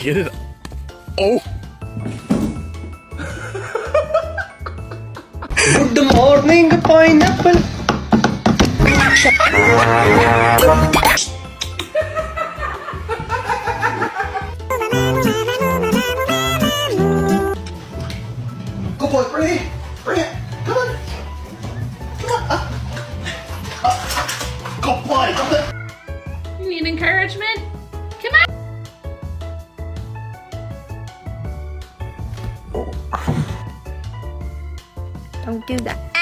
Get it. Oh. Good morning, pineapple. Good boy, bring it. Bring it. Come on. Come on. Good boy. Come on. You need encouragement? Come on. Don't do that.